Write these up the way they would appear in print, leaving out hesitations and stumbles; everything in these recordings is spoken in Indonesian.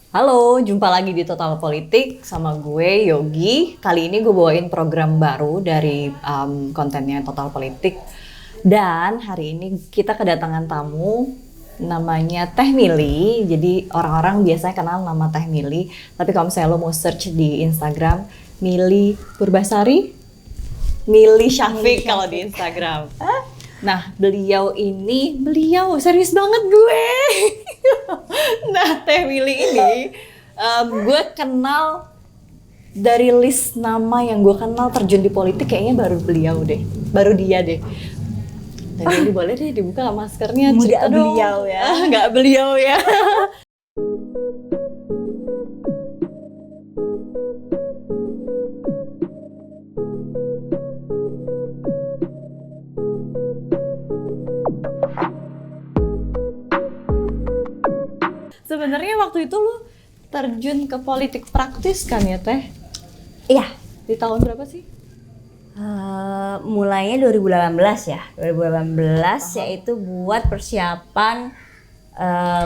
Halo, jumpa lagi di Total Politik sama gue Yogi. Kali ini gue bawain program baru dari kontennya Total Politik. Dan hari ini kita kedatangan tamu namanya Teh Mili. Jadi orang-orang biasanya kenal nama Teh Mili. Tapi kalau misalnya lo mau search di Instagram, Mili Purbasari, Mili Syafiq kalau di Instagram. Nah, beliau serius banget gue. Nah, Teh Mili ini gue kenal dari list nama yang gue kenal terjun di politik kayaknya baru dia deh. Teh Mili boleh deh dibuka maskernya, cerita dong. Beliau ya. Nggak beliau ya. Sebenarnya waktu itu lu terjun ke politik praktis kan ya Teh? Iya. Di tahun berapa sih? Mulainya 2018 ya. 2018 yaitu buat persiapan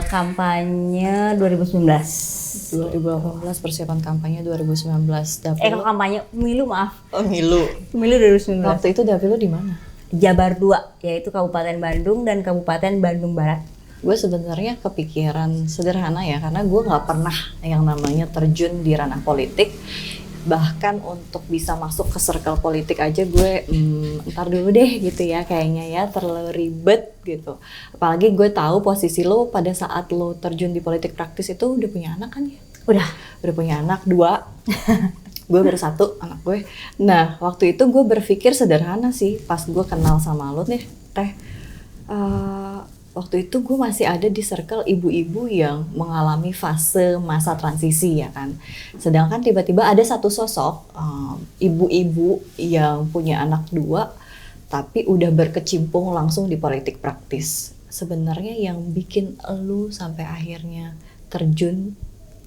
kampanye 2019. 2018 persiapan kampanye 2019. Kalau kampanye pemilu maaf. Pemilu. Pemilu 2019. Waktu itu dapil lu di mana? Jabar 2 yaitu Kabupaten Bandung dan Kabupaten Bandung Barat. Gue sebenarnya kepikiran sederhana ya, karena gue nggak pernah yang namanya terjun di ranah politik. Bahkan untuk bisa masuk ke circle politik aja gue ntar dulu deh gitu ya, kayaknya ya terlalu ribet gitu. Apalagi gue tahu posisi lo pada saat lo terjun di politik praktis itu udah punya anak kan ya? Udah punya anak 2. Gue baru 1 anak gue. Nah waktu itu gue berpikir sederhana sih pas gue kenal sama lo nih Teh. Waktu itu gue masih ada di circle ibu-ibu yang mengalami fase masa transisi ya kan. Sedangkan tiba-tiba ada satu sosok ibu-ibu yang punya anak 2 tapi udah berkecimpung langsung di politik praktis. Sebenarnya yang bikin elu sampai akhirnya terjun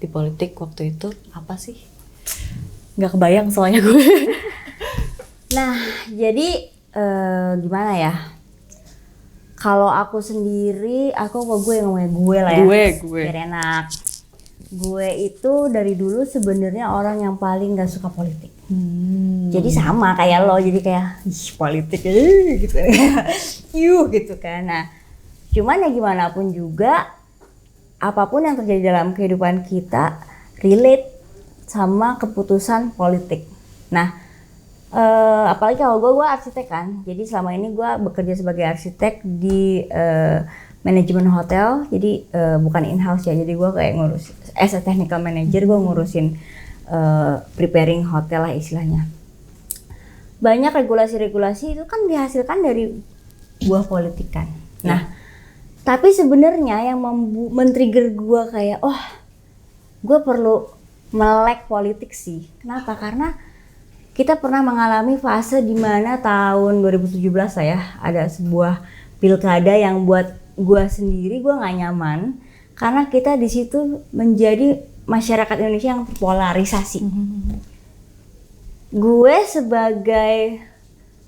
di politik waktu itu apa sih? Nggak kebayang soalnya gue. Nah, jadi gimana ya? Kalau aku sendiri, gue yang ngomongnya gue lah ya. Gue. Biar enak. Gue itu dari dulu sebenarnya orang yang paling gak suka politik. Jadi sama kayak lo, jadi kayak politik gitu. Gitu kan. Nah, cuman ya gimana pun juga, apapun yang terjadi dalam kehidupan kita relate sama keputusan politik. Nah, apalagi kalau gue arsitek kan, jadi selama ini gue bekerja sebagai arsitek di manajemen hotel, jadi bukan in-house ya, jadi gue kayak ngurus as a technical manager, gue ngurusin preparing hotel lah istilahnya. Banyak regulasi-regulasi itu kan dihasilkan dari buah politik kan. Nah, tapi sebenarnya yang men-trigger gue kayak, gue perlu melek politik sih. Kenapa? Karena kita pernah mengalami fase di mana tahun 2017 ya, ada sebuah pilkada yang buat gue sendiri gue nggak nyaman karena kita di situ menjadi masyarakat Indonesia yang terpolarisasi. Gue sebagai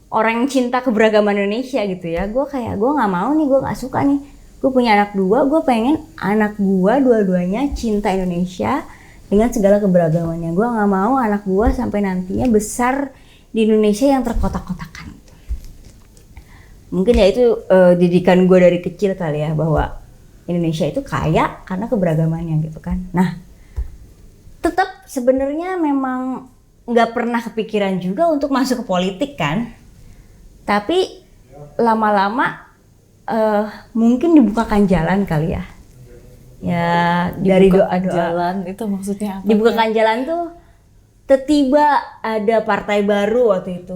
orang yang cinta keberagaman Indonesia gitu ya, gue nggak mau nih, gue nggak suka nih. Gue punya anak 2, gue pengen anak gue dua-duanya cinta Indonesia dengan segala keberagamannya. Gue nggak mau anak gue sampai nantinya besar di Indonesia yang terkotak-kotakan. Mungkin ya itu didikan gue dari kecil kali ya, bahwa Indonesia itu kaya karena keberagamannya gitu kan. Nah, tetap sebenarnya memang nggak pernah kepikiran juga untuk masuk ke politik kan. Tapi lama-lama mungkin dibukakan jalan kali ya. Ya dari doa-doa. Jalan itu maksudnya apa? Dibukakan jalan tuh tiba-tiba ada partai baru waktu itu.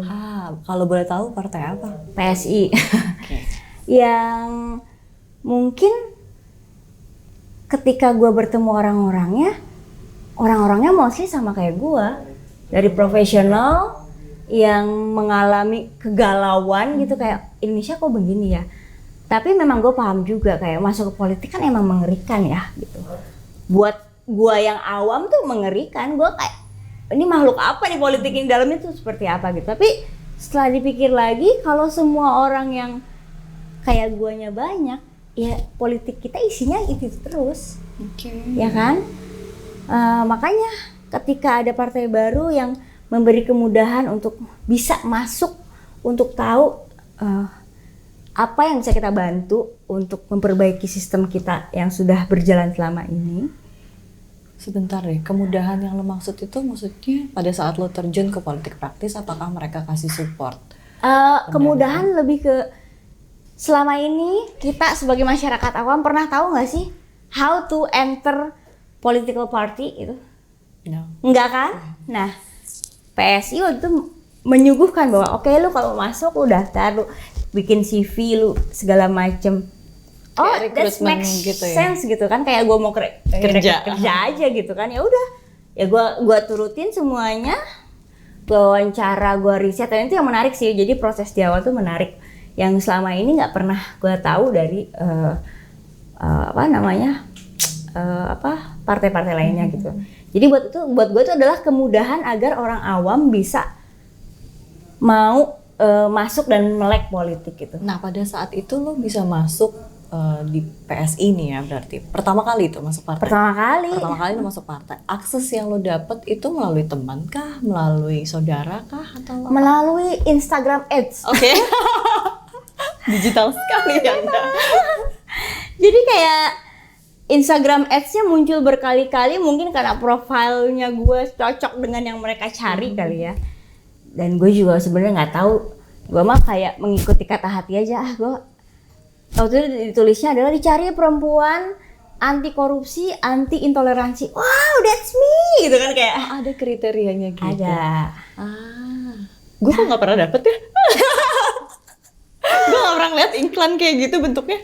Kalau boleh tahu partai apa? PSI. Okay. Yang mungkin ketika gue bertemu orang-orangnya mostly sama kayak gue. Dari profesional yang mengalami kegalauan gitu, kayak Indonesia kok begini ya. Tapi memang gue paham juga kayak masuk ke politik kan emang mengerikan ya gitu. Buat gue yang awam tuh mengerikan, gue kayak ini makhluk apa nih politik ini, dalamnya tuh seperti apa gitu. Tapi setelah dipikir lagi, kalau semua orang yang kayak guanya banyak, ya politik kita isinya itu terus. Okay. Ya kan? Makanya ketika ada partai baru yang memberi kemudahan untuk bisa masuk, untuk tahu apa yang bisa kita bantu untuk memperbaiki sistem kita yang sudah berjalan selama ini. Sebentar deh, kemudahan yang lo maksud itu maksudnya pada saat lo terjun ke politik praktis, apakah mereka kasih support? Kemudahan lebih ke selama ini kita sebagai masyarakat awam pernah tahu nggak sih how to enter political party itu? No. Enggak kan? Nah, PSI waktu itu menyuguhkan bahwa oke, lu kalau masuk lu daftar, lu bikin CV, lu segala macem. Oh, Kayak that recruitment makes gitu ya? sense gitu kan, kayak gue mau kerja aja gitu kan. Ya udah, ya gue turutin semuanya, wawancara, gue riset, dan itu yang menarik sih. Jadi proses di awal tuh menarik, yang selama ini nggak pernah gue tahu dari partai-partai lainnya gitu. Jadi buat gue itu adalah kemudahan agar orang awam bisa mau masuk dan melek politik gitu. Nah, pada saat itu lo bisa masuk di PSI nih ya, berarti pertama kali itu masuk partai. Pertama kali lo masuk partai. Akses yang lo dapet itu melalui teman kah, melalui saudara kah, atau apa? melalui Instagram Ads. Oke. Digital sekali ya Anda. Jadi kayak Instagram Ads-nya muncul berkali-kali, mungkin karena profilnya gue cocok dengan yang mereka cari kali ya. Dan gue juga sebenarnya nggak tahu, gue mah kayak mengikuti kata hati aja. Gue waktu itu ditulisnya adalah dicari perempuan anti korupsi, anti intoleransi. Wow, that's me gitu kan, kayak Ada kriterianya gitu. ada. Gue kok nggak pernah dapet ya? Gue nggak pernah ngeliat iklan kayak gitu bentuknya.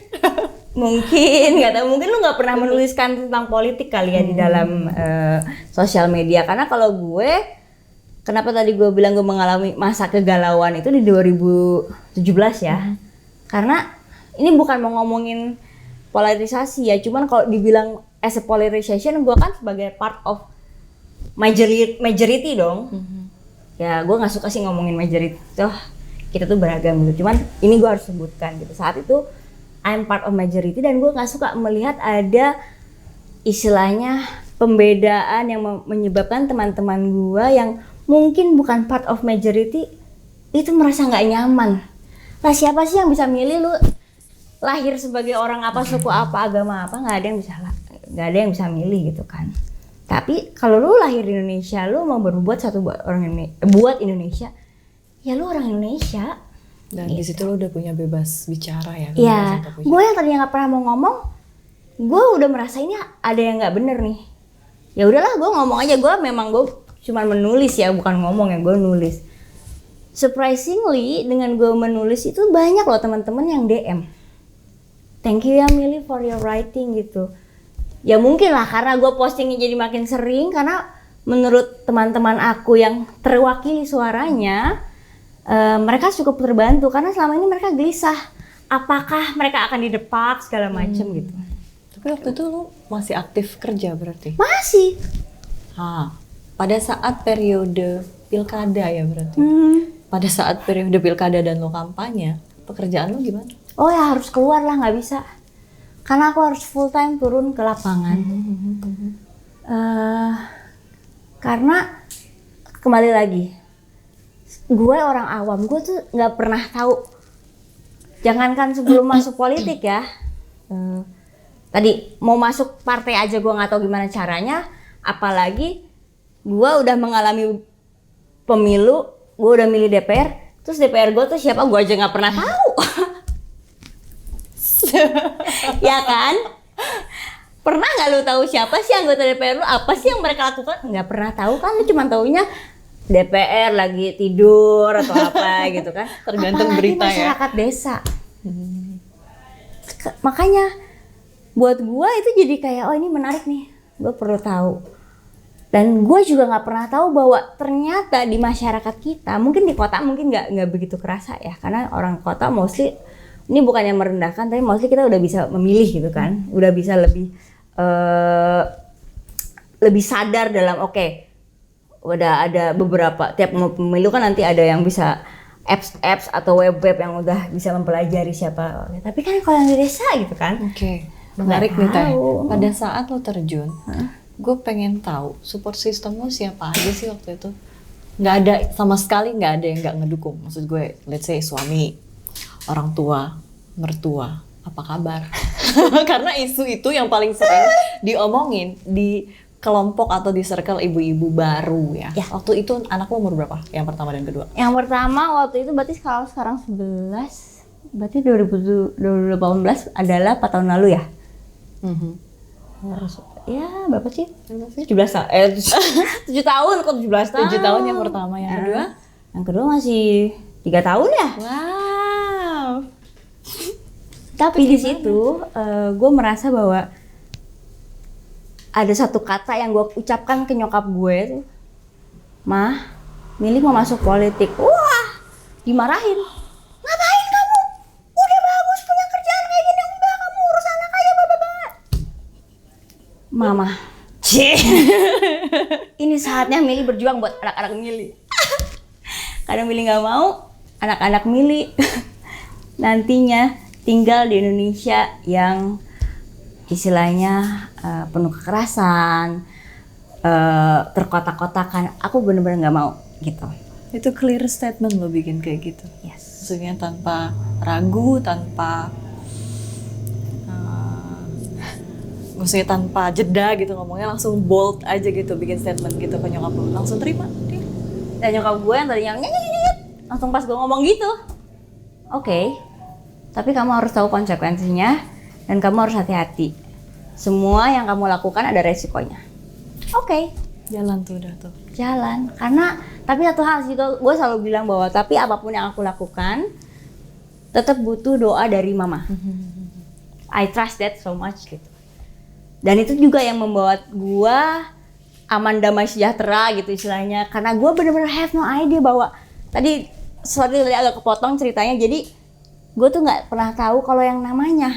Mungkin nggak tahu, mungkin lu nggak pernah menuliskan tentang politik kali ya di dalam sosial media. Karena kalau gue, kenapa tadi gue bilang gue mengalami masa kegalauan itu di 2017 ya. Karena ini bukan mau ngomongin polarisasi ya, cuman kalau dibilang as a polarization, gue kan sebagai part of majority dong. Ya gue nggak suka sih ngomongin majority, kita tuh beragam gitu. Cuman ini gue harus sebutkan gitu. Saat itu I'm part of majority dan gue nggak suka melihat ada istilahnya pembedaan yang menyebabkan teman-teman gue yang mungkin bukan part of majority itu merasa nggak nyaman. Lah siapa sih yang bisa milih lu lahir sebagai orang apa, suku apa, agama apa? Nggak ada yang bisa milih gitu kan. Tapi kalau lu lahir di Indonesia, lu mau berbuat satu buat Indonesia, ya lu orang Indonesia. Dan di situ lo udah punya bebas bicara ya? Iya, gue yang tadinya nggak pernah mau ngomong, gue udah merasa ini ada yang nggak bener nih. Ya udahlah, gue ngomong aja. Gue cuma menulis ya, bukan ngomong ya, gue nulis. Surprisingly, dengan gue menulis itu banyak loh teman-teman yang DM. Thank you ya Milly for your writing gitu. Ya mungkin lah karena gue postingnya jadi makin sering, karena menurut teman-teman aku yang terwakili suaranya, mereka cukup terbantu karena selama ini mereka gelisah apakah mereka akan didepak segala macem gitu. Tapi waktu itu lo masih aktif kerja berarti? Masih. Pada saat periode pilkada ya berarti? Pada saat periode pilkada dan lo kampanye, pekerjaan lo gimana? Oh ya harus keluar lah, nggak bisa. Karena aku harus full time turun ke lapangan. Karena kembali lagi, gue orang awam, gue tuh nggak pernah tahu. Jangankan sebelum masuk politik ya, tadi mau masuk partai aja gue nggak tahu gimana caranya, apalagi gue udah mengalami pemilu, gue udah milih DPR, terus DPR gue tuh siapa gue aja nggak pernah tahu. Ya kan? Pernah nggak lu tahu siapa sih anggota DPR lu? Apa sih yang mereka lakukan? Nggak pernah tahu kan? Lu cuma taunya DPR lagi tidur atau apa gitu kan? Tergantung apalagi berita masyarakat desa. Makanya buat gua itu jadi kayak oh ini menarik nih, gua perlu tahu. Dan gue juga nggak pernah tahu bahwa ternyata di masyarakat kita, mungkin di kota mungkin nggak begitu kerasa ya, karena orang kota mostly, ini bukannya merendahkan, tapi mostly kita udah bisa memilih gitu kan, udah bisa lebih sadar dalam udah ada beberapa tiap pemilu kan nanti ada yang bisa apps atau web yang udah bisa mempelajari siapa. Tapi kan kalau yang di desa gitu kan. Menarik nih Teh. Pada saat lo terjun, gue gue pengen tahu support systemmu siapa aja sih waktu itu? Nggak ada sama sekali, nggak ada yang nggak ngedukung. Maksud gue, let's say suami, orang tua, mertua, apa kabar? Karena isu itu yang paling sering diomongin di kelompok atau di circle ibu-ibu baru ya. Waktu itu anak lo umur berapa? Yang pertama dan kedua? Yang pertama waktu itu berarti kalau sekarang 11, berarti 2018 adalah 4 tahun lalu ya? Ya berapa sih? 17 tahun. 7 tahun kok 17 tahun. 7 tahun yang pertama, yang kedua? Yang kedua masih 3 tahun ya? Wow. Tapi di situ gue merasa bahwa ada satu kata yang gue ucapkan ke nyokap gue tuh, Mah, Milih mau masuk politik. Wah, dimarahin. Ngapain kamu? Udah bagus punya kerjaan kayak gini, udah kamu urus anak aja, bapak. Mama, ini saatnya Milih berjuang buat anak-anak Milih. Karena Milih nggak mau, anak-anak Milih nantinya tinggal di Indonesia yang istilahnya penuh kekerasan, terkotak-kotakan. Aku bener-bener nggak mau gitu. Itu clear statement lo bikin kayak gitu. Yes. Maksudnya tanpa ragu, tanpa maksudnya tanpa jeda gitu ngomongnya, langsung bold aja gitu bikin statement gitu ke nyokap lo. Langsung terima dia. Dan nyokap gue yang tadinya nyet, langsung pas gue ngomong gitu, oke, tapi kamu harus tahu konsekuensinya dan kamu harus hati-hati. Semua yang kamu lakukan ada resikonya. Oke. Jalan tuh udah tuh. Jalan. Karena tapi satu hal sih, gue selalu bilang bahwa tapi apapun yang aku lakukan tetap butuh doa dari mama. I trust that so much gitu. Dan itu juga yang membuat gue aman, damai, sejahtera gitu istilahnya. Karena gue bener-bener have no idea bahwa tadi agak kepotong ceritanya. Jadi gue tuh nggak pernah tahu kalau yang namanya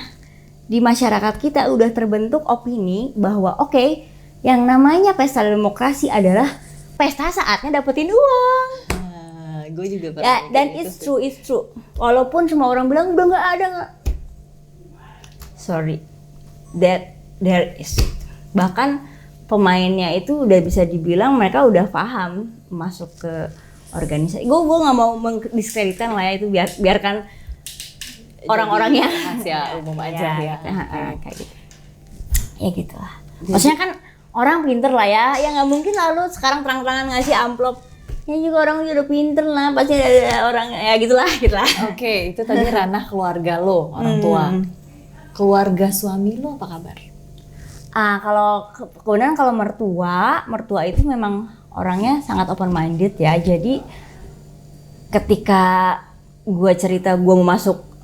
di masyarakat kita udah terbentuk opini bahwa oke, yang namanya pesta demokrasi adalah pesta saatnya dapetin uang. Gue juga pernah. Ya, dan it's true. Walaupun semua orang bilang udah nggak ada. Sorry, that there is. Bahkan pemainnya itu udah bisa dibilang mereka udah paham masuk ke organisasi. Gue nggak mau mendiskreditkan lah ya, itu biarkan orang-orangnya rahasia umum aja ya. Kayak gitu. Ya gitu lah. Maksudnya kan orang pinter lah ya nggak mungkin lalu sekarang terang-terangan ngasih amplop. Ya juga orang udah pinter lah, pasti ada orang ya gitulah. Oke, itu tadi ranah keluarga lo, orang tua. Keluarga suami lo apa kabar? Kemudian kalau mertua itu memang orangnya sangat open minded ya. Jadi ketika gue cerita gue mau masuk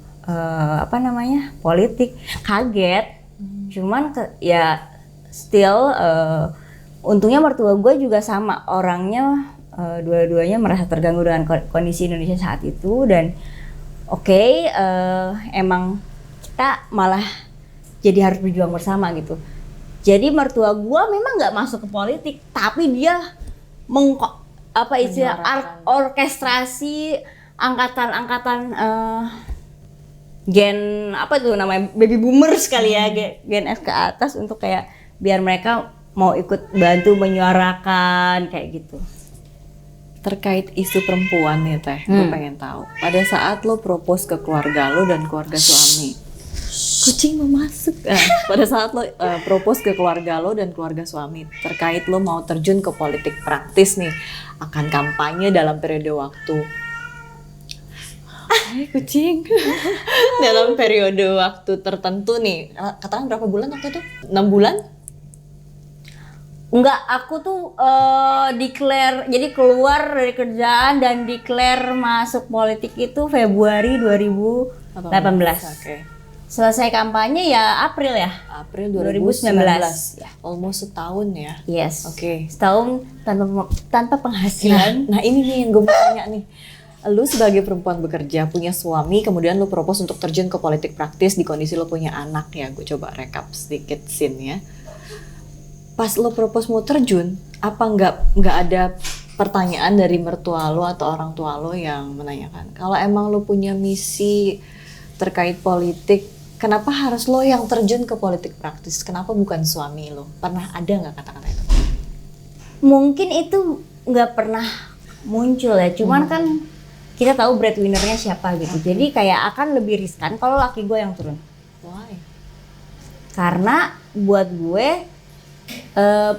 politik, kaget. Cuman still untungnya mertua gue juga sama orangnya, dua-duanya merasa terganggu dengan kondisi Indonesia saat itu. Dan emang kita malah jadi harus berjuang bersama gitu. Jadi mertua gue memang nggak masuk ke politik, tapi dia orkestrasi angkatan gen baby boomers kali ya, gen F ke atas untuk kayak biar mereka mau ikut bantu menyuarakan kayak gitu. Terkait isu perempuan nih Teh, gue pengen tahu. Pada saat lo propose ke keluarga lo dan keluarga suami, kucing mau masuk. Pada saat lo propose ke keluarga lo dan keluarga suami terkait lo mau terjun ke politik praktis nih, akan kampanye dalam periode waktu kucing dalam periode waktu tertentu nih, katakan berapa bulan waktu itu? 6 bulan? Enggak, aku tuh declare, jadi keluar dari kerjaan dan declare masuk politik itu Februari 2018. Oke. Selesai kampanye ya April ya? April 2019. Ya. Almost setahun ya? Yes. Oke. Setahun tanpa penghasilan. Nah ini nih yang gue mau tanya nih. Lu sebagai perempuan bekerja, punya suami, kemudian lu propose untuk terjun ke politik praktis di kondisi lu punya anak ya. Gue coba rekap sedikit scene-nya. Pas lu propose mau terjun, apa nggak ada pertanyaan dari mertua lu atau orang tua lu yang menanyakan, kalau emang lu punya misi terkait politik, kenapa harus lo yang terjun ke politik praktis? Kenapa bukan suami lo? Pernah ada nggak kata-kata itu? Mungkin itu nggak pernah muncul ya, cuman kan kita tahu breadwinner-nya siapa gitu. Jadi kayak akan lebih riskan kalau laki gue yang turun. Why? Karena buat gue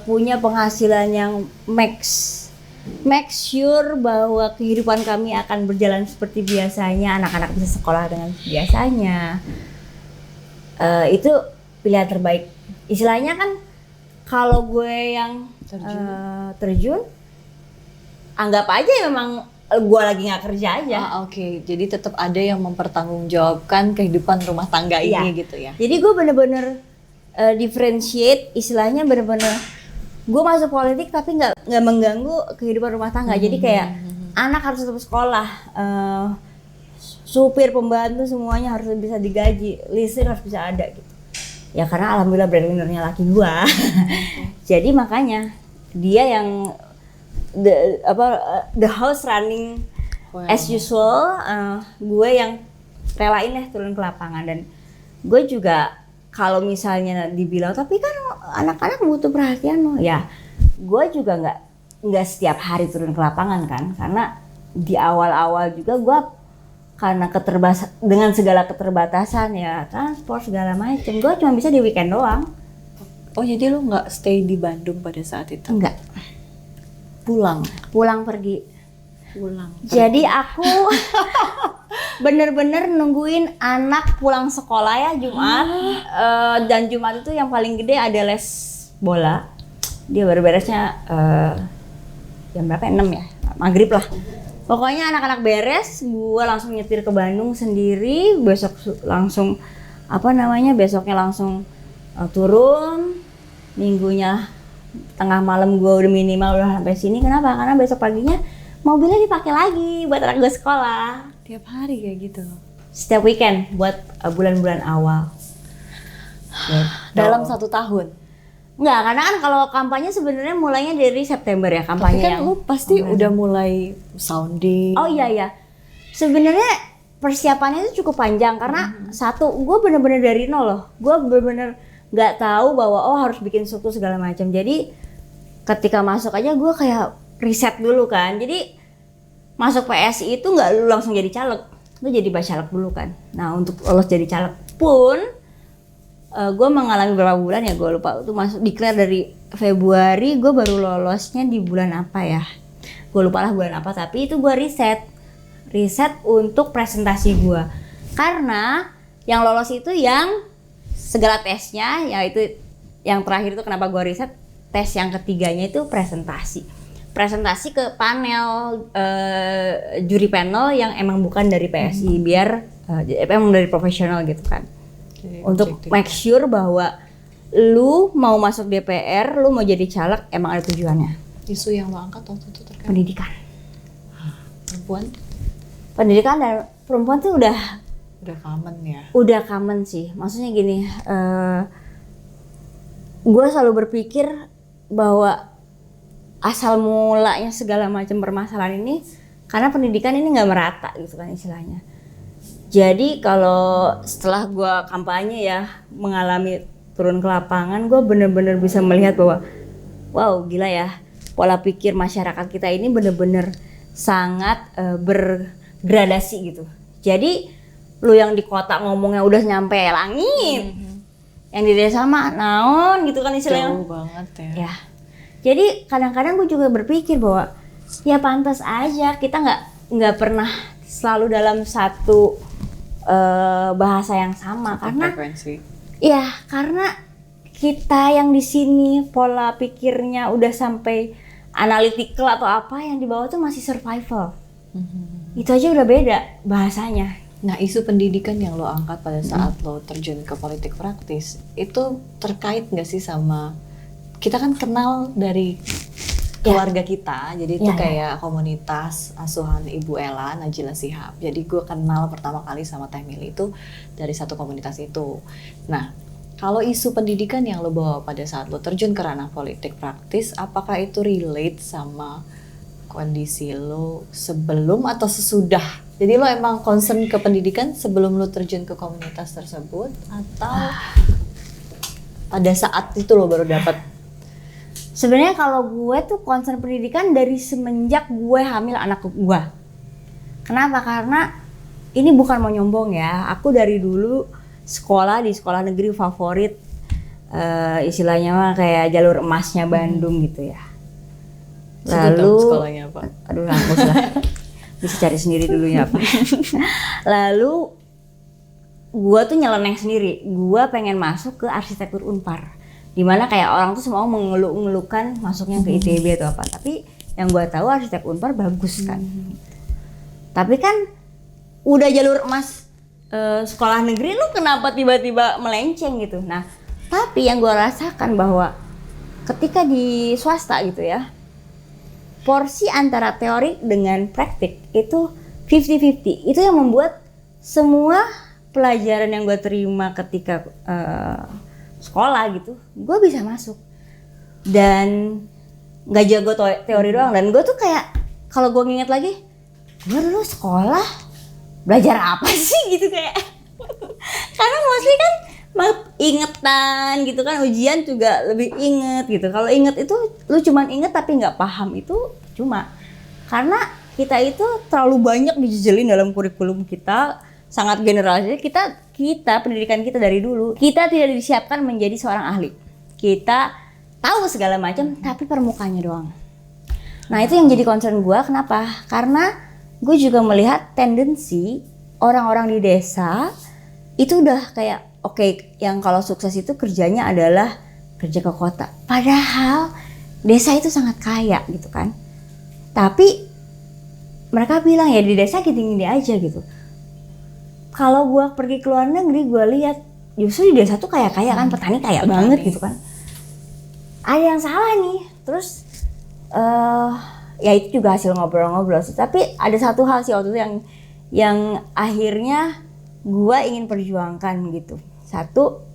punya penghasilan yang make sure bahwa kehidupan kami akan berjalan seperti biasanya, anak-anak bisa sekolah dengan biasanya. Itu pilihan terbaik. Istilahnya kan kalau gue yang terjun, anggap aja memang gue lagi nggak kerja aja. Oke. Jadi tetap ada yang mempertanggungjawabkan kehidupan rumah tangga ini gitu ya. Jadi gue bener-bener differentiate, istilahnya bener-bener gue masuk politik tapi nggak mengganggu kehidupan rumah tangga. Jadi kayak anak harus tetap sekolah, supir, pembantu semuanya harus bisa digaji, listrik harus bisa ada gitu. Ya karena alhamdulillah breadwinner-nya laki gue. Jadi makanya dia yang the house running as usual, gue yang relain deh turun ke lapangan. Dan gue juga kalau misalnya dibilang tapi kan anak-anak butuh perhatian loh, ya gue juga nggak setiap hari turun ke lapangan kan, karena di awal-awal juga gue karena dengan segala keterbatasan ya transport segala macem, gue cuma bisa di weekend doang. Oh jadi lo nggak stay di Bandung pada saat itu? Enggak. Pulang pergi. Jadi aku bener-bener nungguin anak pulang sekolah ya Jumat. Dan Jumat itu yang paling gede ada les bola. Dia baru beresnya jam berapa? 6 ya? Maghrib lah. Pokoknya anak-anak beres, gue langsung nyetir ke Bandung sendiri. Besok langsung besoknya langsung turun. Minggunya tengah malam gue udah minimal udah sampai sini. Kenapa? Karena besok paginya mobilnya dipakai lagi buat anak gue sekolah. Tiap hari kayak gitu? Setiap weekend buat bulan-bulan awal. Dalam 1 tahun? Enggak, karena kan kalau kampanye sebenarnya mulainya dari September ya kampanye. Tapi kan lu pasti udah mulai sounding. Oh iya. Sebenarnya persiapannya itu cukup panjang karena satu, gue bener-bener dari nol loh. Gue bener-bener nggak tahu bahwa harus bikin struktur segala macam. Jadi ketika masuk aja gue kayak riset dulu kan. Jadi masuk PSI itu nggak lu langsung jadi caleg, lu jadi bacalek dulu kan. Nah untuk lolos jadi caleg pun gue mengalami beberapa bulan ya, gue lupa itu masuk declare dari Februari, gue baru lolosnya di bulan apa ya, gue lupa lah bulan apa. Tapi itu gue riset untuk presentasi gue, karena yang lolos itu yang segala tesnya, yaitu yang terakhir itu kenapa gue riset, tes yang ketiganya itu presentasi ke panel, juri panel yang emang bukan dari PSI, biar emang dari profesional gitu kan. Jadi, untuk make sure bahwa lu mau masuk DPR, lu mau jadi caleg emang ada tujuannya. Isu yang lo angkat waktu itu terkait pendidikan. Pendidikan dan perempuan tuh udah common ya? Udah common sih, maksudnya gini, gue selalu berpikir bahwa asal mulanya segala macam permasalahan ini karena pendidikan ini nggak merata gitu kan istilahnya. Jadi kalau setelah gue kampanye ya mengalami turun ke lapangan, gue bener-bener bisa melihat bahwa wow gila ya, pola pikir masyarakat kita ini bener-bener sangat bergradasi gitu. Jadi lu yang di kota ngomongnya udah nyampe langit, yang di desa mah naon gitu kan istilahnya. Jauh banget ya. Jadi kadang-kadang gue juga berpikir bahwa ya pantas aja kita nggak pernah selalu dalam satu bahasa yang sama, karena frekuensi. Ya karena kita yang di sini pola pikirnya udah sampai analytical atau apa, yang di bawah tuh masih survival. Itu aja udah beda bahasanya. Nah, isu pendidikan yang lo angkat pada saat lo terjun ke politik praktis, itu terkait nggak sih sama, kita kan kenal dari keluarga kita, jadi itu kayak komunitas asuhan Ibu Ella, Najila Shihab. Jadi gue kenal pertama kali sama Teh Mili itu dari satu komunitas itu. Nah, kalau isu pendidikan yang lo bawa pada saat lo terjun ke ranah politik praktis, apakah itu relate sama kondisi lo sebelum atau sesudah Jadi lo emang concern ke pendidikan sebelum lo terjun ke komunitas tersebut atau pada saat itu lo baru dapat? Sebenarnya kalau gue tuh concern pendidikan dari semenjak gue hamil anak gue. Kenapa? Karena ini bukan mau nyombong ya. Aku dari dulu sekolah di sekolah negeri favorit, istilahnya mah kayak jalur emasnya Bandung gitu ya. Lalu sekolahnya apa? Aduh ngampus lah. Bisa cari sendiri dulu ya apa. Lalu gua tuh nyeleneh sendiri. Gua pengen masuk ke arsitektur Unpar. Dimana kayak orang tuh semua mengeluh-ngeluhkan masuknya ke ITB atau apa. Tapi yang gua tahu arsitek Unpar bagus kan. Tapi kan udah jalur emas sekolah negeri, lu kenapa tiba-tiba melenceng gitu. Nah, tapi yang gua rasakan bahwa ketika di swasta gitu ya, porsi antara teori dengan praktik itu 50-50. Itu yang membuat semua pelajaran yang gue terima ketika sekolah gitu, gue bisa masuk. Dan gak jago teori doang. Dan gue tuh kayak, kalau gue nginget lagi, gue dulu sekolah belajar apa sih gitu kayak. Karena mostly kan ingetan gitu kan, ujian juga lebih inget gitu. Kalau inget itu lu cuman inget tapi nggak paham, itu cuma karena kita itu terlalu banyak dijejelin dalam kurikulum kita, sangat generalis. Kita pendidikan kita dari dulu kita tidak disiapkan menjadi seorang ahli. Kita tahu segala macam tapi permukaannya doang. Nah itu yang jadi concern gue. Kenapa? Karena gue juga melihat tendensi orang-orang di desa itu udah kayak oke, yang kalau sukses itu kerjanya adalah kerja ke kota. Padahal desa itu sangat kaya gitu kan. Tapi mereka bilang ya di desa gini-gini aja gitu. Kalau gua pergi ke luar negeri, gua lihat justru di desa tuh kaya-kaya kan, petani kaya banget gitu kan. Ada yang salah nih. Terus ya itu juga hasil ngobrol-ngobrol sih. Tapi ada satu hal sih waktu itu yang akhirnya gua ingin perjuangkan gitu. Satu,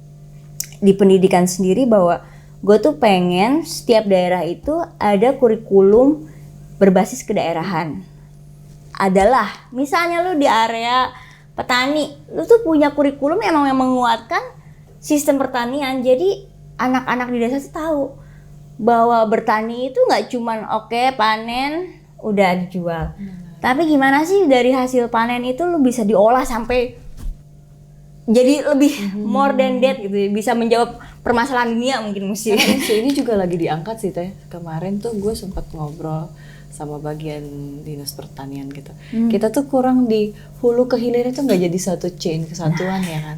di pendidikan sendiri bahwa gue tuh pengen setiap daerah itu ada kurikulum berbasis kedaerahan. Adalah misalnya lu di area petani, lu tuh punya kurikulum emang yang menguatkan sistem pertanian. Jadi anak-anak di desa tuh tahu bahwa bertani itu nggak cuman oke, panen udah dijual. Tapi gimana sih dari hasil panen itu lu bisa diolah sampai jadi lebih more than that gitu, bisa menjawab permasalahan dunia mungkin mesti. Isu ini juga lagi diangkat sih Teh. Kemarin tuh gue sempat ngobrol sama bagian dinas pertanian gitu. Kita tuh kurang di hulu ke hilir itu nggak jadi satu chain kesatuan ya kan.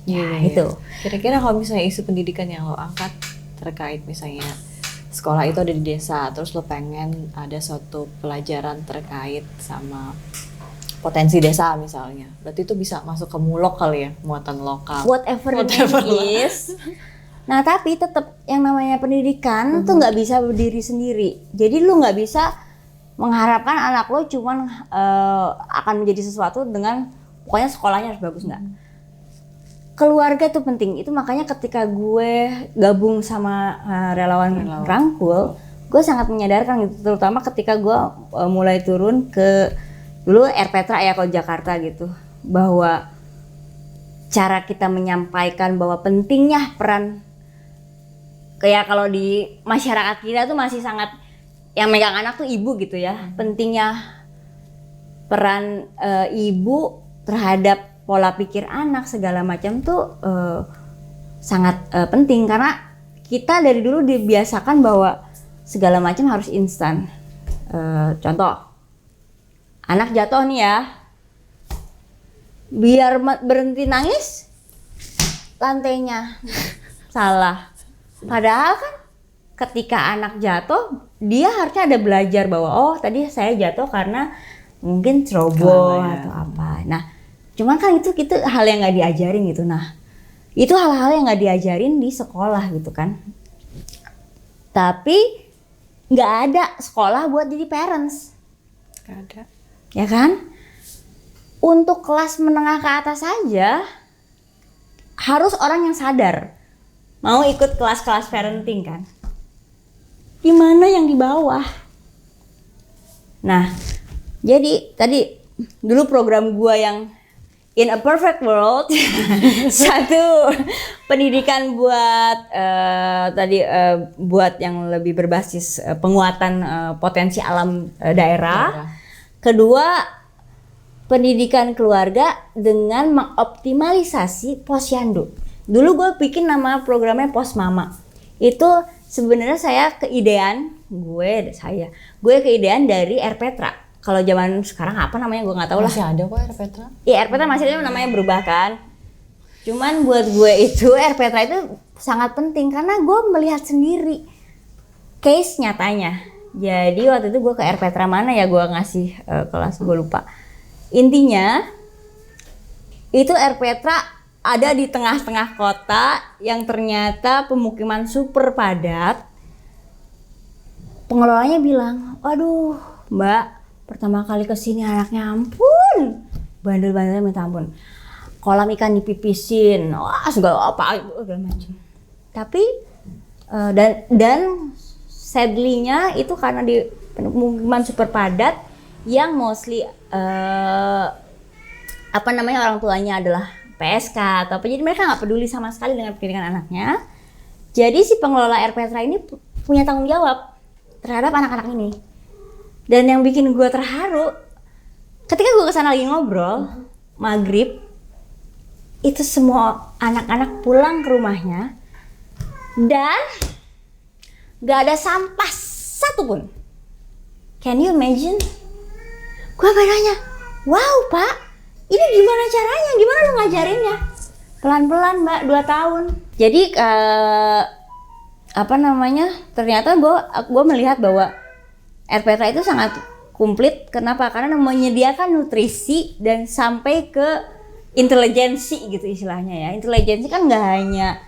Ya itu. Kira-kira kalau misalnya isu pendidikan yang lo angkat terkait misalnya sekolah itu ada di desa, terus lo pengen ada suatu pelajaran terkait sama potensi desa misalnya, berarti itu bisa masuk ke mulok kali ya, muatan lokal. Whatever it is. Nah tapi tetap yang namanya pendidikan tuh nggak bisa berdiri sendiri. Jadi lu nggak bisa mengharapkan anak lo cuman akan menjadi sesuatu dengan pokoknya sekolahnya harus bagus, nggak. Keluarga tuh penting. Itu makanya ketika gue gabung sama relawan Rangkul, gue sangat menyadarkan gitu, terutama ketika gue mulai turun ke dulu RPtra ya kalau Jakarta gitu, bahwa cara kita menyampaikan bahwa pentingnya peran kayak kalau di masyarakat kita tuh masih sangat yang megang anak tuh ibu gitu ya. Pentingnya peran ibu terhadap pola pikir anak segala macam tuh sangat penting, karena kita dari dulu dibiasakan bahwa segala macam harus instan. Contoh, anak jatuh nih ya, biar berhenti nangis, lantainya salah. Padahal kan ketika anak jatuh, dia harusnya ada belajar bahwa oh tadi saya jatuh karena mungkin ceroboh atau apa. Nah, cuman kan itu hal yang nggak diajarin gitu. Nah, itu hal-hal yang nggak diajarin di sekolah gitu kan. Tapi nggak ada sekolah buat jadi parents. Nggak ada. Ya kan? Untuk kelas menengah ke atas saja harus orang yang sadar mau ikut kelas-kelas parenting kan. Gimana yang di bawah? Nah, jadi tadi dulu program gue yang in a perfect world, satu pendidikan buat buat yang lebih berbasis penguatan potensi alam daerah. Kedua, pendidikan keluarga dengan mengoptimalisasi posyandu. Dulu gue bikin nama programnya Pos Mama. Itu sebenarnya gue keidean dari RPtra. Kalau zaman sekarang apa namanya gue nggak tahu lah. Masih ada kok RPtra? Iya RPtra masih ada, namanya berubah kan. Cuman buat gue itu RPtra itu sangat penting karena gue melihat sendiri case nyatanya. Jadi waktu itu gue ke RPtra mana ya, gue ngasih kelas gue lupa. Intinya itu RPtra ada di tengah-tengah kota yang ternyata pemukiman super padat. Pengelolanya bilang, "Aduh, Mbak, pertama kali kesini anaknya ampun, bandel-bandelnya minta ampun. Kolam ikan dipipisin, wah segala macam. Tapi dan sadly-nya itu karena di pemukiman super padat yang mostly orang tuanya adalah PSK atau apa, jadi mereka nggak peduli sama sekali dengan pendidikan anaknya. Jadi si pengelola RPtra ini punya tanggung jawab terhadap anak-anak ini. Dan yang bikin gue terharu, ketika gue kesana lagi ngobrol, maghrib, itu semua anak-anak pulang ke rumahnya dan gak ada sampah satupun. Can you imagine? Gue nanya, wow Pak, ini gimana caranya? Gimana lu ngajarinnya? Pelan-pelan Mbak, 2 tahun. Jadi ternyata gue melihat bahwa RPtra itu sangat komplit. Kenapa? Karena menyediakan nutrisi dan sampai ke intelijensi gitu istilahnya ya. Intelijensi kan nggak hanya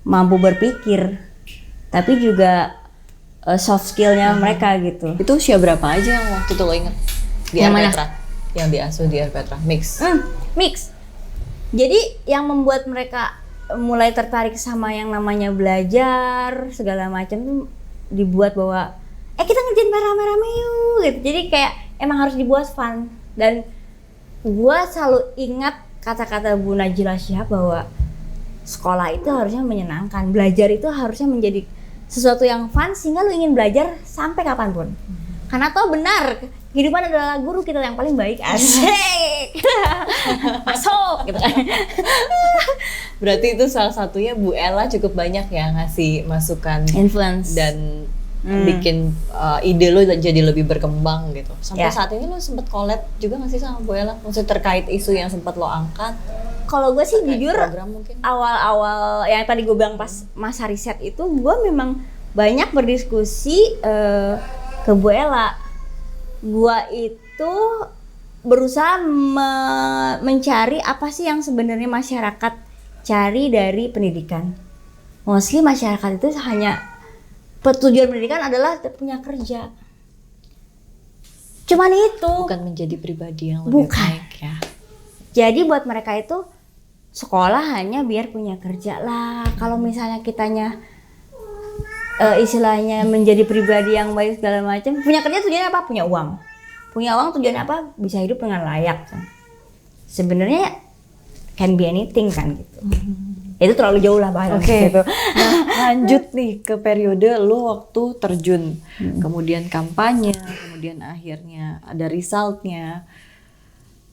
mampu berpikir, tapi juga soft skillnya mereka gitu. Itu usia berapa aja yang waktu itu lo inget di Yang RPtra? Yang diasuh di RPtra? Mix. Jadi yang membuat mereka mulai tertarik sama yang namanya belajar segala macam dibuat bahwa kita ngerjain rame-rame yuk gitu. Jadi kayak emang harus dibuat fun. Dan gua selalu ingat kata-kata Bu Najila Shihab bahwa sekolah itu harusnya menyenangkan, belajar itu harusnya menjadi sesuatu yang fun sehingga lu ingin belajar sampai kapanpun. Karena toh benar, kehidupan adalah guru kita yang paling baik. Asik. Masuk gitu kan. Berarti itu salah satunya Bu Ella cukup banyak ya ngasih masukan, influence dan bikin ide lo jadi lebih berkembang gitu. Sampai saat ini lo sempet collab juga nggak sih sama Bu Ella? Maksudnya terkait isu yang sempat lo angkat? Kalau gue sih jujur mungkin awal-awal yang tadi gue bilang pas masa riset itu gue memang banyak berdiskusi ke Bu Ella. Gue itu berusaha mencari apa sih yang sebenarnya masyarakat cari dari pendidikan. Mostly masyarakat itu hanya tujuan pendidikan adalah punya kerja. Cuman itu. Bukan menjadi pribadi yang lebih baik ya. Jadi buat mereka itu sekolah hanya biar punya kerja lah. Kalau misalnya kitanya istilahnya menjadi pribadi yang baik segala macam, punya kerja tujuannya apa? Punya uang. Punya uang tujuannya apa? Bisa hidup dengan layak kan. Sebenarnya can be anything kan gitu. Itu terlalu jauh lah bahasa gitu. Nah, lanjut nih ke periode lo waktu terjun, kemudian kampanye, kemudian akhirnya ada resultnya.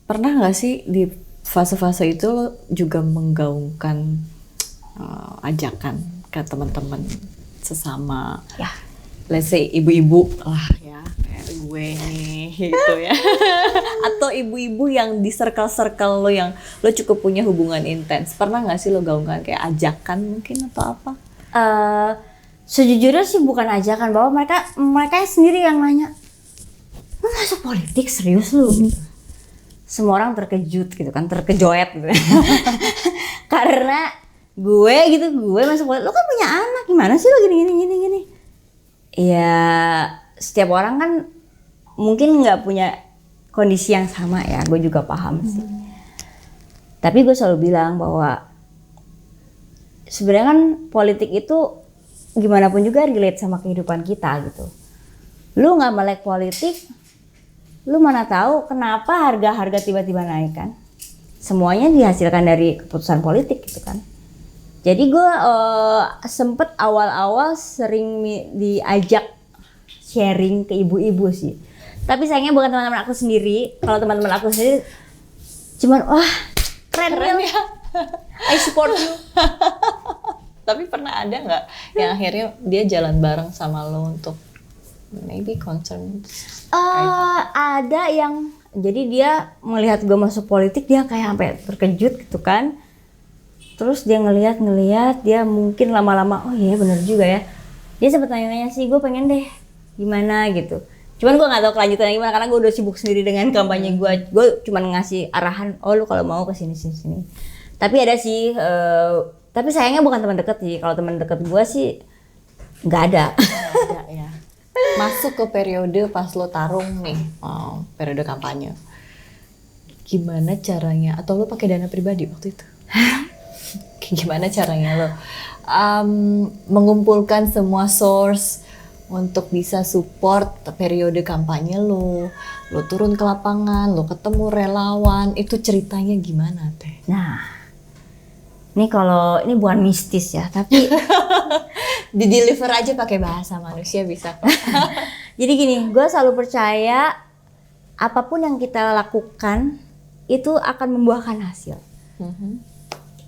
Pernah nggak sih di fase-fase itu lo juga menggaungkan ajakan ke teman-teman sesama, let's say ibu-ibu lah ya, kayak gue nih gitu ya, atau ibu-ibu yang di circle-circle lo yang lo cukup punya hubungan intens, pernah nggak sih lo gaungkan kayak ajakan mungkin atau apa? Sejujurnya sih bukan ajakan, bahwa mereka sendiri yang nanya, lo masuk politik serius lu? Semua orang terkejut gitu kan, terkejoet gitu. Karena gue masuk politik, lo kan punya anak, gimana sih lo gini. Ya setiap orang kan mungkin nggak punya kondisi yang sama ya, gue juga paham sih. Tapi gue selalu bilang bahwa sebenarnya kan politik itu gimana pun juga relate sama kehidupan kita gitu. Lu nggak melek politik, lu mana tahu kenapa harga-harga tiba-tiba naik kan? Semuanya dihasilkan dari keputusan politik gitu kan. Jadi gue sempet awal-awal sering diajak sharing ke ibu-ibu sih. Tapi sayangnya bukan teman-teman aku sendiri. Kalau teman-teman aku sendiri cuman wah keren ya. I support you. Tapi pernah ada nggak yang akhirnya dia jalan bareng sama lo untuk maybe concern? Ada yang jadi dia melihat gue masuk politik, dia kayak sampai terkejut gitu kan. Terus dia ngelihat dia mungkin lama-lama oh iya bener juga ya. Dia sempat nanya-nanya sih, gue pengen deh gimana gitu. Cuman gue nggak tahu kelanjutannya gimana karena gue udah sibuk sendiri dengan kampanye gue. Gue cuman ngasih arahan, oh lu kalau mau ke sini. Tapi ada sih, tapi sayangnya bukan teman deket sih. Kalau teman deket gue sih nggak ada. Ya. Masuk ke periode pas lo tarung nih, periode kampanye. Gimana caranya? Atau lo pakai dana pribadi waktu itu? Gimana caranya lo mengumpulkan semua source untuk bisa support periode kampanye lo turun ke lapangan, lo ketemu relawan, itu ceritanya gimana teh? Nah, ini kalau ini bukan mistis ya, tapi di deliver aja pakai bahasa manusia bisa. Jadi gini, gue selalu percaya apapun yang kita lakukan itu akan membuahkan hasil.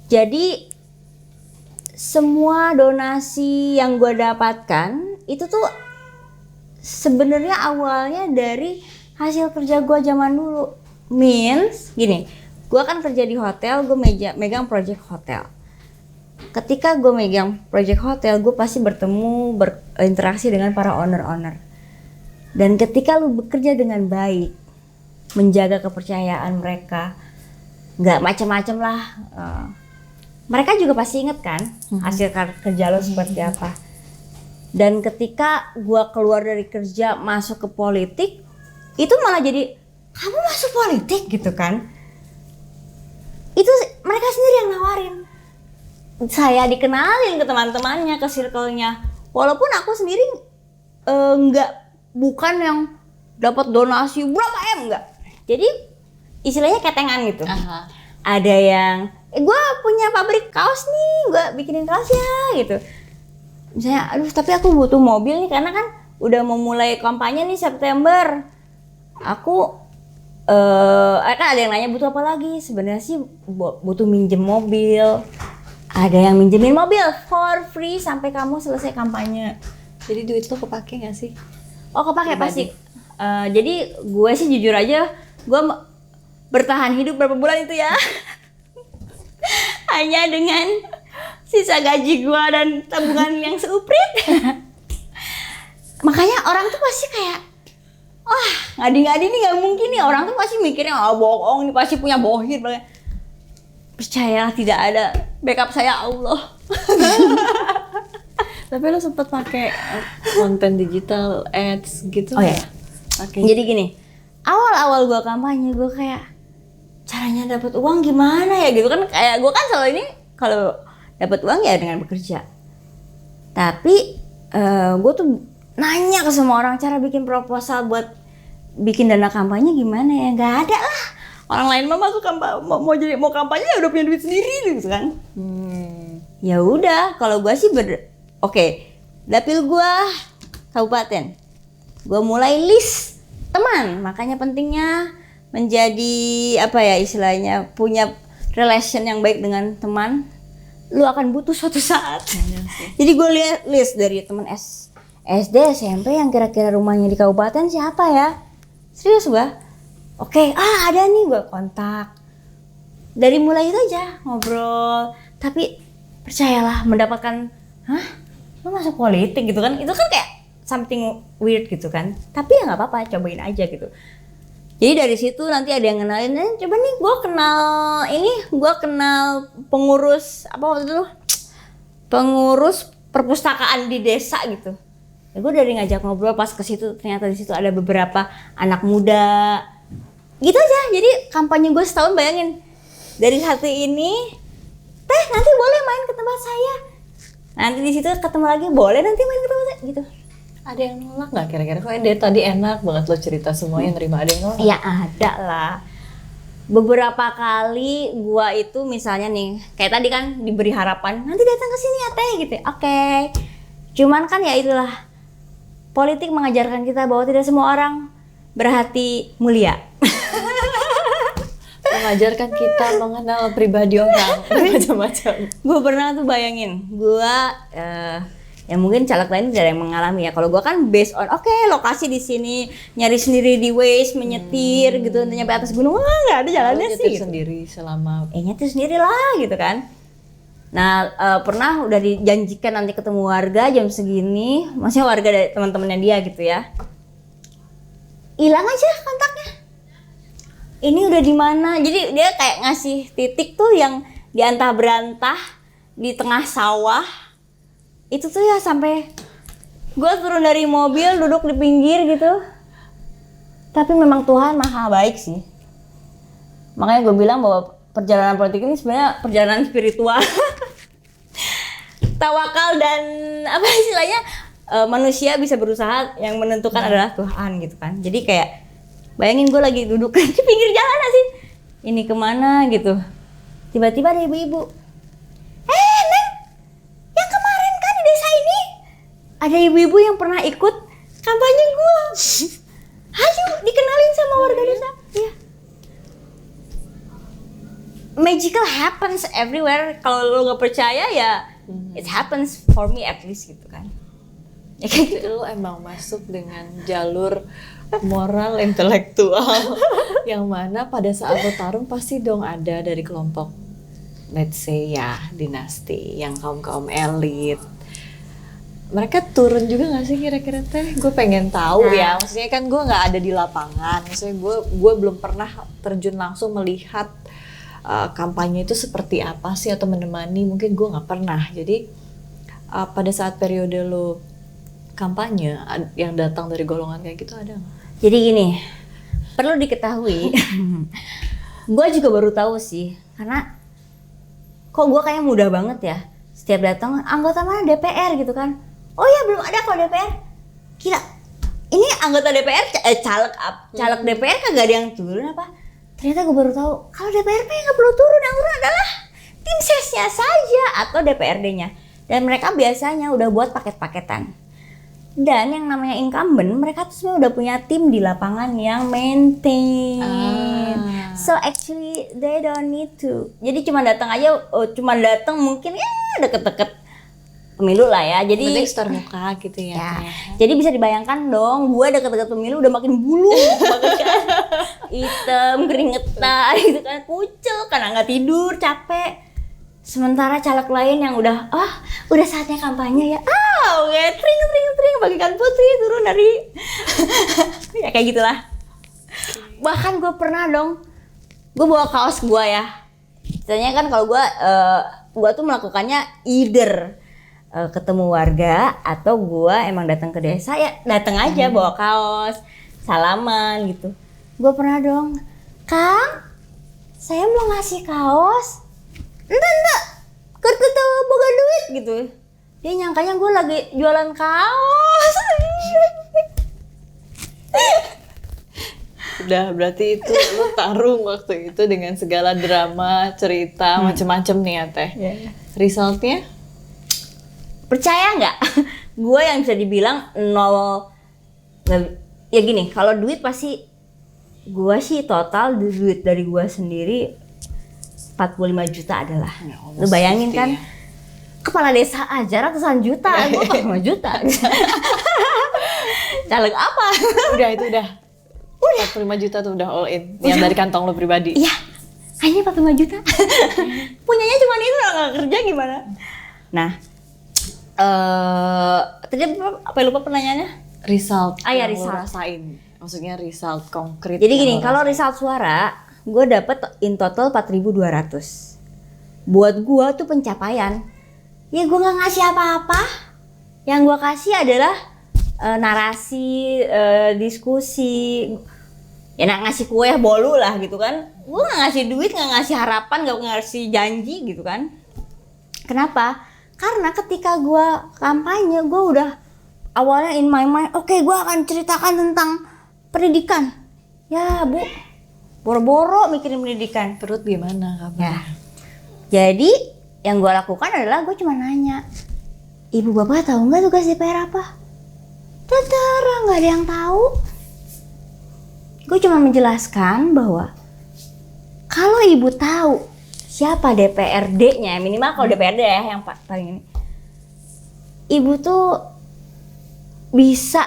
Jadi semua donasi yang gue dapatkan itu tuh sebenarnya awalnya dari hasil kerja gue zaman dulu. Means gini, gue kan kerja di hotel, gue megang project hotel. Ketika gue megang project hotel, gue pasti berinteraksi dengan para owner-owner. Dan ketika lu bekerja dengan baik, menjaga kepercayaan mereka, nggak macam-macam lah. Mereka juga pasti inget kan hasil kerja lo seperti apa. Dan ketika gue keluar dari kerja masuk ke politik, itu malah jadi kamu masuk politik gitu kan? Itu mereka sendiri yang nawarin. Saya dikenalin ke teman-temannya, ke circle-nya. Walaupun aku sendiri bukan yang dapat donasi berapa M enggak. Jadi istilahnya ketengan gitu. Ada yang gue punya pabrik kaos nih, gue bikinin kaos ya gitu. Misalnya, aduh tapi aku butuh mobil nih karena kan udah mau mulai kampanye nih September. Aku kan ada yang nanya butuh apa lagi. Sebenarnya sih butuh minjem mobil. Ada yang minjemin mobil for free sampai kamu selesai kampanye. Jadi duit lo kepake nggak sih? Oh kepake pasti. Jadi gue sih jujur aja, gue bertahan hidup berapa bulan itu ya. Hanya dengan sisa gaji gue dan tabungan yang seuprit. Makanya orang tuh pasti kayak, wah ngadi-ngadi nih gak mungkin nih. Orang tuh pasti mikirnya, bohong nih pasti punya bohir. Percayalah tidak ada, backup saya Allah. Tapi lo sempet pakai konten digital ads gitu? Oh ya. Jadi gini, awal-awal gue kampanye gue kayak caranya dapat uang gimana ya gitu kan, kayak gue kan selalu ini kalau dapat uang ya dengan bekerja. Tapi gue tuh nanya ke semua orang cara bikin proposal buat bikin dana kampanye gimana ya, nggak ada lah. Orang lain mah masuk mau kampanye ya udah punya duit sendiri gitu kan. Ya udah, kalau gue sih dapil gue kabupaten, gue mulai list teman. Makanya pentingnya menjadi apa ya istilahnya, punya relation yang baik dengan teman. Lu akan butuh suatu saat. Jadi gue lihat list dari teman SD, SMP yang kira-kira rumahnya di kabupaten siapa ya. Serius gue. Ada nih, gue kontak. Dari mulai itu aja ngobrol. Tapi percayalah mendapatkan, lu masuk politik gitu kan, itu kan kayak something weird gitu kan. Tapi ya nggak apa-apa, cobain aja gitu. Jadi dari situ nanti ada yang kenalin, coba nih gue kenal pengurus apa waktu itu, pengurus perpustakaan di desa gitu. Ya gue dari ngajak ngobrol pas ke situ, ternyata di situ ada beberapa anak muda. Gitu aja. Jadi kampanye gue setahun, bayangin. Dari hati ini, teh nanti boleh main ke tempat saya. Nanti di situ ketemu lagi, boleh nanti main ke tempat saya gitu. Ada yang nolak nggak kira-kira? Kok dari tadi enak banget lo cerita semuanya nerima, ada yang nolak? Ya ada lah. Beberapa kali gua itu misalnya nih, kayak tadi kan diberi harapan, nanti datang ke sini ya teh gitu. Oke. Cuman kan ya itulah, politik mengajarkan kita bahwa tidak semua orang berhati mulia. Mengajarkan kita mengenal pribadi orang macam-macam. Gue pernah tuh bayangin, gue ya mungkin caleg lain tidak ada yang mengalami ya. Kalau gue kan based on lokasi di sini, nyari sendiri di Waze, menyetir gitu, untuk nyampe atas gunung, nggak ada jalannya sih. Nyetir sendiri selama. Nyetir sendiri lah gitu kan. Nah pernah udah dijanjikan nanti ketemu warga jam segini, maksudnya warga dari teman-temannya dia gitu ya. Hilang aja kontaknya. Ini udah di mana? Jadi dia kayak ngasih titik tuh yang diantah berantah di tengah sawah. Itu tuh ya sampai gue turun dari mobil, duduk di pinggir gitu. Tapi memang Tuhan maha baik sih. Makanya gue bilang bahwa perjalanan politik ini sebenarnya perjalanan spiritual. Tawakal dan apa istilahnya, manusia bisa berusaha, yang menentukan adalah Tuhan gitu kan. Jadi kayak bayangin gue lagi duduk di pinggir jalan sih, ini kemana gitu, tiba-tiba ada ibu-ibu, Neng, yang kemarin kan di desa ini ada ibu-ibu yang pernah ikut kampanye gue, ayo dikenalin sama warga desa. Ya, magical happens everywhere. Kalau lo nggak percaya ya, it happens for me at least gitu kan. Ya kayak gitu. Lo emang masuk dengan jalur moral intelektual yang mana pada saat lo tarung pasti dong ada dari kelompok, let's say ya dinasti, yang kaum elit. Mereka turun juga nggak sih kira-kira teh? Gue pengen tahu ya. Maksudnya kan gue nggak ada di lapangan. Maksudnya gue belum pernah terjun langsung melihat kampanye itu seperti apa sih, atau menemani, mungkin gue nggak pernah. Jadi pada saat periode lo kampanye yang datang dari golongan kayak gitu ada nggak? Jadi gini, perlu diketahui, gue juga baru tahu sih, karena kok gue kayak mudah banget ya, setiap datang anggota mana DPR gitu kan, oh ya belum ada kok DPR, gila, ini anggota DPR, caleg DPR kagak ada yang turun apa? Ternyata gue baru tahu, kalau DPRP nggak perlu turun, yang turun adalah tim sesnya saja atau DPRD-nya, dan mereka biasanya udah buat paket-paketan. Dan yang namanya incumbent, mereka tuh sebenarnya udah punya tim di lapangan yang maintain. So actually they don't need to. Jadi cuma datang aja, mungkin ya deket-deket pemilu lah ya. Jadi penting store muka gitu ya. Jadi bisa dibayangkan dong, gue deket-deket pemilu udah makin bulu, banget kan, hitam, keringetan, gitu kan, kucel karena nggak tidur, capek. Sementara caleg lain yang udah saatnya kampanye ya, tring, bagikan putri turun dari, ya kayak gitulah. Bahkan gue pernah dong, gue bawa kaos gue ya. Biasanya kan kalau gue tuh melakukannya either ketemu warga atau gue emang datang ke desa ya datang aja bawa kaos, salaman gitu. Gue pernah dong, Kang, saya mau ngasih kaos. Enggak, kita boga duit gitu. Dia nyangkanya gue lagi jualan kaos. Udah, berarti itu lo tarung waktu itu dengan segala drama, cerita, macem-macem nih ya teh. Resultnya? Percaya nggak? Gue yang bisa dibilang nol. Ya gini, kalau duit pasti gue sih total duit dari gue sendiri 45 juta adalah. Lu bayangin kan, kepala desa aja ratusan juta, gue 45 juta. Caleg apa? Udah. 45 juta tuh udah all in. Yang dari kantong lo pribadi. Iya, hanya 45 juta. Punyanya cuma itu, nggak kerja gimana? Nah, tadi apa lupa pertanyaannya? Result Ya, yang result. lo rasain. Maksudnya result konkret. Jadi gini, kalau result suara gue dapet in total 4.200. Buat gue tuh pencapaian. Ya gue nggak ngasih apa-apa. Yang gue kasih adalah narasi, diskusi. Ya ngasih kue bolu lah gitu kan. Gue nggak ngasih duit, nggak ngasih harapan, nggak ngasih janji gitu kan. Kenapa? Karena ketika gue kampanye, gue udah awalnya in my mind, oke, gue akan ceritakan tentang pendidikan. Ya Bu, boro-boro mikirin pendidikan. Perut gimana kabar? Ya. Jadi yang gue lakukan adalah gue cuma nanya, ibu bapak tahu nggak tugas DPR apa? Terserah, nggak ada yang tahu. Gue cuma menjelaskan bahwa kalau ibu tahu siapa DPRD-nya, minimal kalau DPRD ya yang paling ini, ibu tuh bisa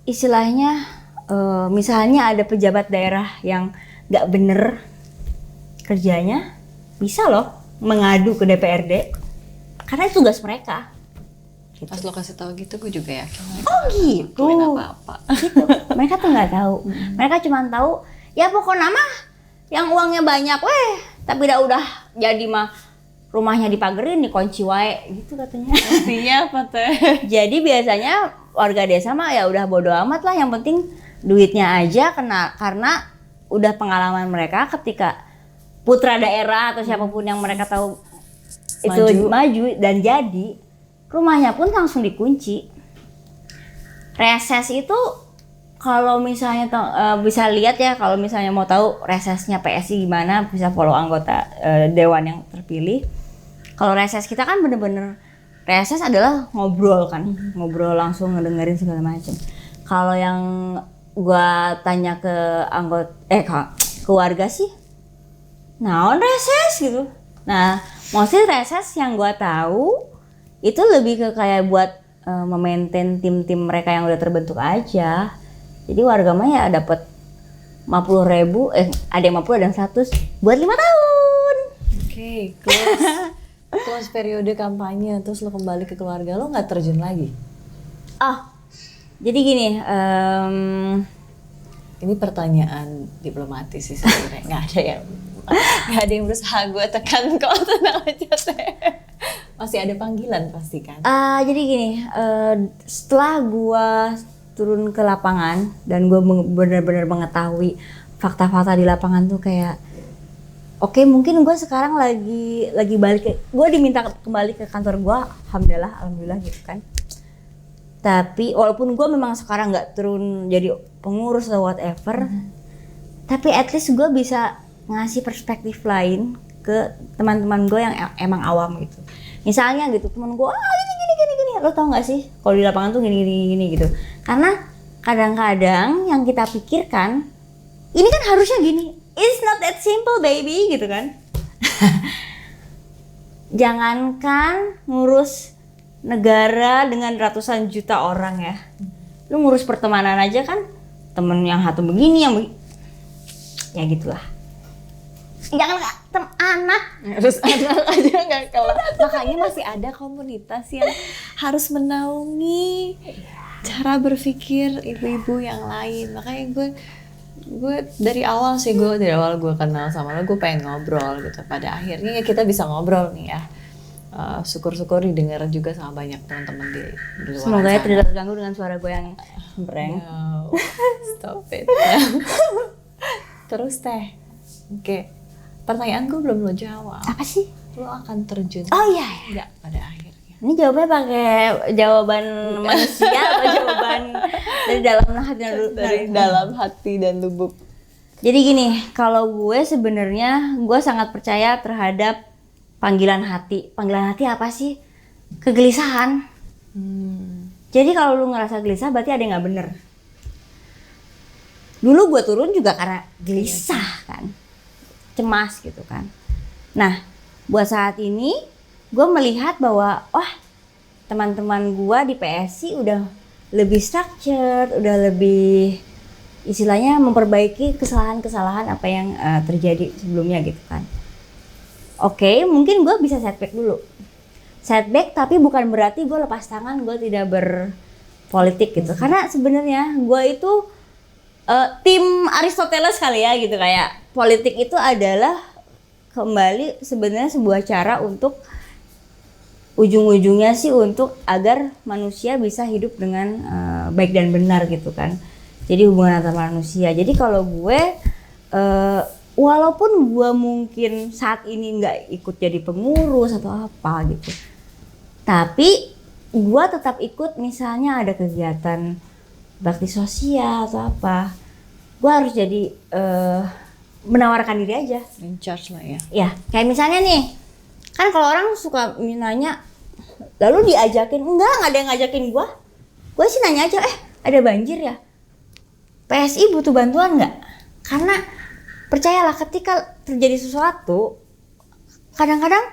istilahnya, misalnya ada pejabat daerah yang nggak bener kerjanya, bisa loh mengadu ke DPRD karena itu tugas mereka. Gitu. Pas lo kasih tahu gitu, gue juga yakin. Oh gitu. Apa-apa. Gitu. Mereka tuh nggak tahu. Mereka cuma tahu ya pokoknya mah yang uangnya banyak, tapi udah jadi mah rumahnya dipagerin, dikunci wae gitu katanya. Artinya apa teh? Jadi biasanya warga desa mah ya udah bodo amat lah, yang penting duitnya aja, karena udah pengalaman mereka ketika putra daerah atau siapapun yang mereka tahu itu maju dan jadi, rumahnya pun langsung dikunci. Reses itu kalau misalnya bisa lihat ya, kalau misalnya mau tahu resesnya PSI gimana, bisa follow anggota dewan yang terpilih. Kalau reses kita kan bener-bener, reses adalah ngobrol kan, ngobrol langsung, ngedengerin segala macam. Kalau yang gua tanya ke ke warga sih, naon reses gitu. Nah, mostly reses yang gua tahu itu lebih ke kayak buat memaintain tim-tim mereka yang udah terbentuk aja. Jadi warga mah ya dapat 50.000, ada yang 50, ada yang 100 buat 5 tahun. Oke, close periode kampanye, terus lo kembali ke keluarga lo, nggak terjun lagi? Jadi gini, ini pertanyaan diplomatis sih sebenarnya, nggak ada yang berusaha gue tekan kok, tenang aja teh. Masih ada panggilan pasti kan? Jadi gini, setelah gue turun ke lapangan dan gue benar-benar mengetahui fakta-fakta di lapangan tuh kayak, oke, mungkin gue sekarang lagi balik, gue diminta kembali ke kantor gue, alhamdulillah gitu kan. Tapi walaupun gue memang sekarang nggak turun jadi pengurus atau whatever, tapi at least gue bisa ngasih perspektif lain ke teman-teman gue yang emang awam gitu. Misalnya gitu, teman gue, gini, lo tau nggak sih kalau di lapangan tuh gini gitu. Karena kadang-kadang yang kita pikirkan, ini kan harusnya gini, it's not that simple baby gitu kan. Jangankan ngurus negara dengan ratusan juta orang ya, lu ngurus pertemanan aja kan, temen yang satu begini, ya gitulah. Jangan anak harus anak aja nggak kelar. Makanya masih ada komunitas yang harus menaungi cara berpikir ibu-ibu yang lain. Makanya gue dari awal gue kenal sama lo, gue pengen ngobrol gitu. Pada akhirnya kita bisa ngobrol nih ya. Syukur-syukur didengar juga sama banyak teman-teman di luar. Semoga ya tidak terganggu dengan suara gue yang sembreng. No, stop it. Terus teh, oke. Pertanyaan gue belum lo jawab. Apa sih? Lo akan terjun? Oh iya. Enggak pada akhirnya. Ini jawabannya pakai jawaban manusia atau jawaban dari dalam hati? Dari dalam hati dan lubuk. Jadi gini, kalau gue sebenarnya gue sangat percaya terhadap panggilan hati. Panggilan hati apa sih? Kegelisahan. Jadi kalau lu ngerasa gelisah berarti ada yang nggak bener. Dulu gue turun juga karena gelisah kan. Cemas gitu kan. Nah, buat saat ini gue melihat bahwa teman-teman gue di PSI udah lebih structured, udah lebih istilahnya memperbaiki kesalahan-kesalahan apa yang terjadi sebelumnya gitu kan. Oke, mungkin gue bisa setback dulu. Setback tapi bukan berarti gue lepas tangan, gue tidak berpolitik gitu. Karena sebenarnya gue itu tim Aristoteles kali ya gitu, kayak politik itu adalah kembali sebenarnya sebuah cara untuk ujung-ujungnya sih untuk agar manusia bisa hidup dengan baik dan benar gitu kan. Jadi hubungan antar manusia. Jadi kalau gue walaupun gue mungkin saat ini nggak ikut jadi pengurus atau apa gitu, tapi gue tetap ikut, misalnya ada kegiatan bakti sosial atau apa, gue harus jadi menawarkan diri aja. In charge lah ya. Ya, kayak misalnya nih, kan kalau orang suka nanya, lalu diajakin, enggak ada yang ngajakin gue sih nanya aja, ada banjir ya? PSI butuh bantuan nggak? Karena percayalah ketika terjadi sesuatu, kadang-kadang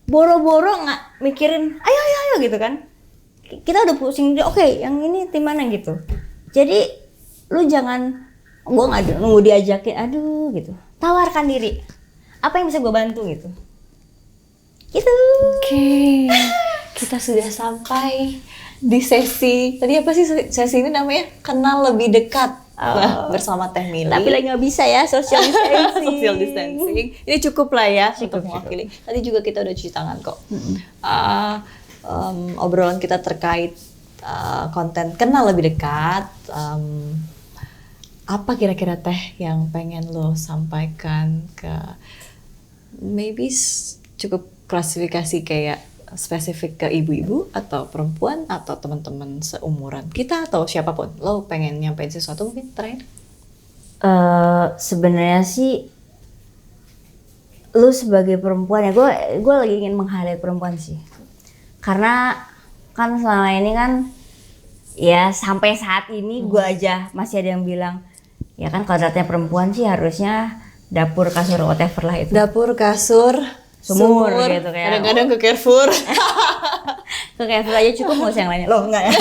boro-boro nggak mikirin, ayo gitu kan. Kita udah pusing, oke, yang ini tim mana gitu. Jadi lu jangan, gue nggak nunggu diajakin, aduh gitu. Tawarkan diri, apa yang bisa gue bantu gitu. Gitu. Oke, kita sudah sampai di sesi, tadi apa sih sesi ini namanya? Kenal lebih dekat. Bersama Teh Mili. Tapi lagi nggak bisa ya, social distancing. Social distancing. Ini cukup lah ya Cukup. untuk mewakili. Tadi juga kita udah cuci tangan kok. Obrolan kita terkait konten kenal lebih dekat. Apa kira-kira Teh yang pengen lo sampaikan ke maybe cukup klasifikasi kayak spesifik ke ibu-ibu atau perempuan atau teman-teman seumuran kita atau siapapun, lo pengen nyampein sesuatu mungkin terakhir? Sebenarnya sih lu sebagai perempuan ya, gue lagi ingin meng-highlight perempuan sih, karena kan selama ini kan ya sampai saat ini gue aja masih ada yang bilang ya kan kodratnya perempuan sih harusnya dapur kasur whatever lah itu, Dapur, kasur, sumur gitu kayak. Kadang-kadang ke Carrefour. Ke Carrefour aja cukup, nggak usah yang lainnya. Loh enggak ya.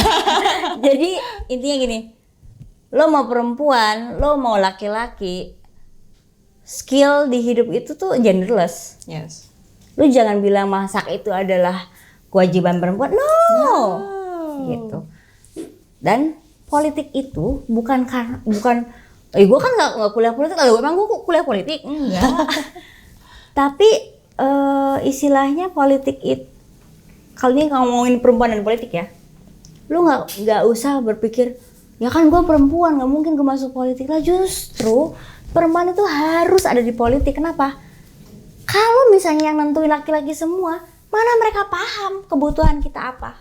Jadi intinya gini, lo mau perempuan, lo mau laki-laki, skill di hidup itu tuh genderless. Yes. Lo jangan bilang masak itu adalah kewajiban perempuan, no. Gitu. Dan politik itu bukan gue kan nggak kuliah politik, lalu emang gue kuliah politik enggak. Tapi istilahnya politik itu, kali ini ngomongin perempuan dan politik ya, lu nggak usah berpikir ya kan gue perempuan nggak mungkin gue masuk politik lah. Justru perempuan itu harus ada di politik. Kenapa? Kalau misalnya yang nentuin laki-laki semua, mana mereka paham kebutuhan kita apa,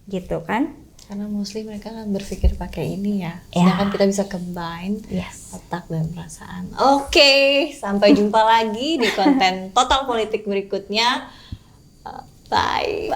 gitu kan? Karena mostly mereka kan berpikir pakai ini ya. Ya. Sedangkan kita bisa combine Yes. otak dan perasaan. Oke, sampai jumpa lagi di konten Total Politik berikutnya. Bye.